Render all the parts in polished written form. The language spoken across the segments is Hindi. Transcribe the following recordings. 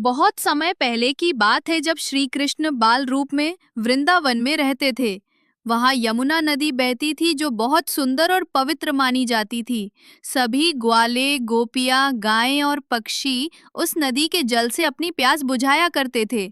बहुत समय पहले की बात है जब श्री कृष्ण बाल रूप में वृंदावन में रहते थे। वहां यमुना नदी बहती थी जो बहुत सुंदर और पवित्र मानी जाती थी। सभी ग्वाले, गोपियां, गायें और पक्षी उस नदी के जल से अपनी प्यास बुझाया करते थे।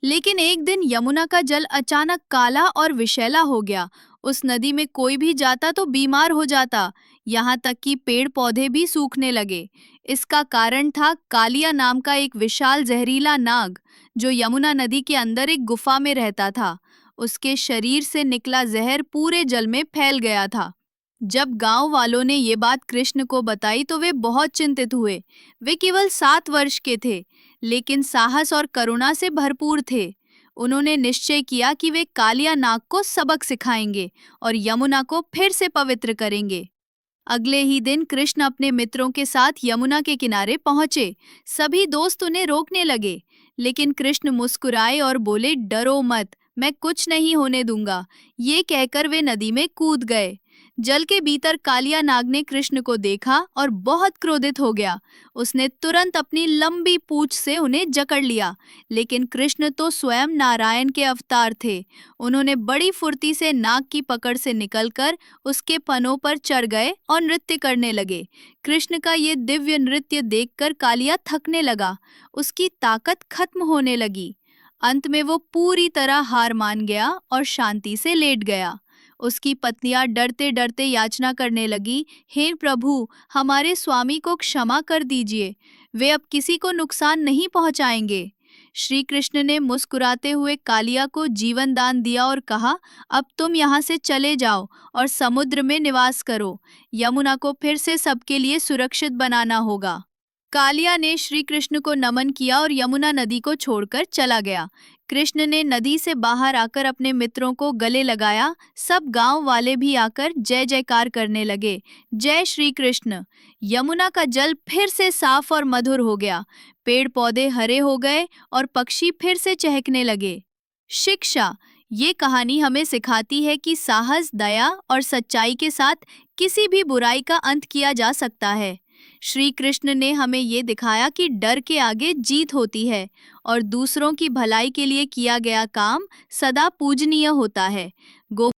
लेकिन एक दिन यमुना का जल अचानक काला और विषैला हो गया। उस नदी में कोई भी जाता तो बीमार हो जाता। यहाँ तक कि पेड़ पौधे भी सूखने लगे। इसका कारण था कालिया नाम का एक विशाल जहरीला नाग, जो यमुना नदी के अंदर एक गुफा में रहता था। उसके शरीर से निकला जहर पूरे जल में फैल गया था। जब गांव वालों ने ये बात कृष्ण को बताई तो वे बहुत चिंतित हुए। वे केवल 7 वर्ष के थे, लेकिन साहस और करुणा से भरपूर थे। उन्होंने निश्चय किया कि वे कालिया नाग को सबक सिखाएंगे और यमुना को फिर से पवित्र करेंगे। अगले ही दिन कृष्ण अपने मित्रों के साथ यमुना के किनारे पहुंचे। सभी दोस्त उन्हें रोकने लगे, लेकिन कृष्ण मुस्कुराए और बोले, डरो मत, मैं कुछ नहीं होने दूंगा। ये कहकर वे नदी में कूद गए। जल के भीतर कालिया नाग ने कृष्ण को देखा और बहुत क्रोधित हो गया। उसने तुरंत अपनी लंबी पूंछ से उन्हें जकड़ लिया, लेकिन कृष्ण तो स्वयं नारायण के अवतार थे। उन्होंने बड़ी फुर्ती से नाग की पकड़ से निकलकर उसके पनों पर चढ़ गए और नृत्य करने लगे। कृष्ण का ये दिव्य नृत्य देखकर कालिया थकने लगा। उसकी ताकत खत्म होने लगी। अंत में वो पूरी तरह हार मान गया और शांति से लेट गया। उसकी पत्नियां डरते डरते याचना करने लगी, हे प्रभु, हमारे स्वामी को क्षमा कर दीजिए। वे अब किसी को नुकसान नहीं पहुंचाएंगे। श्री कृष्ण ने मुस्कुराते हुए कालिया को जीवन दान दिया और कहा, अब तुम यहाँ से चले जाओ और समुद्र में निवास करो। यमुना को फिर से सबके लिए सुरक्षित बनाना होगा। कालिया ने श्री कृष्ण को नमन किया और यमुना नदी को छोड़कर चला गया। कृष्ण ने नदी से बाहर आकर अपने मित्रों को गले लगाया। सब गांव वाले भी आकर जय जयकार करने लगे, जय श्री कृष्ण। यमुना का जल फिर से साफ और मधुर हो गया। पेड़ पौधे हरे हो गए और पक्षी फिर से चहकने लगे। शिक्षा: ये कहानी हमें सिखाती है कि साहस, दया और सच्चाई के साथ किसी भी बुराई का अंत किया जा सकता है। श्री कृष्ण ने हमें ये दिखाया कि डर के आगे जीत होती है और दूसरों की भलाई के लिए किया गया काम सदा पूजनीय होता है। गो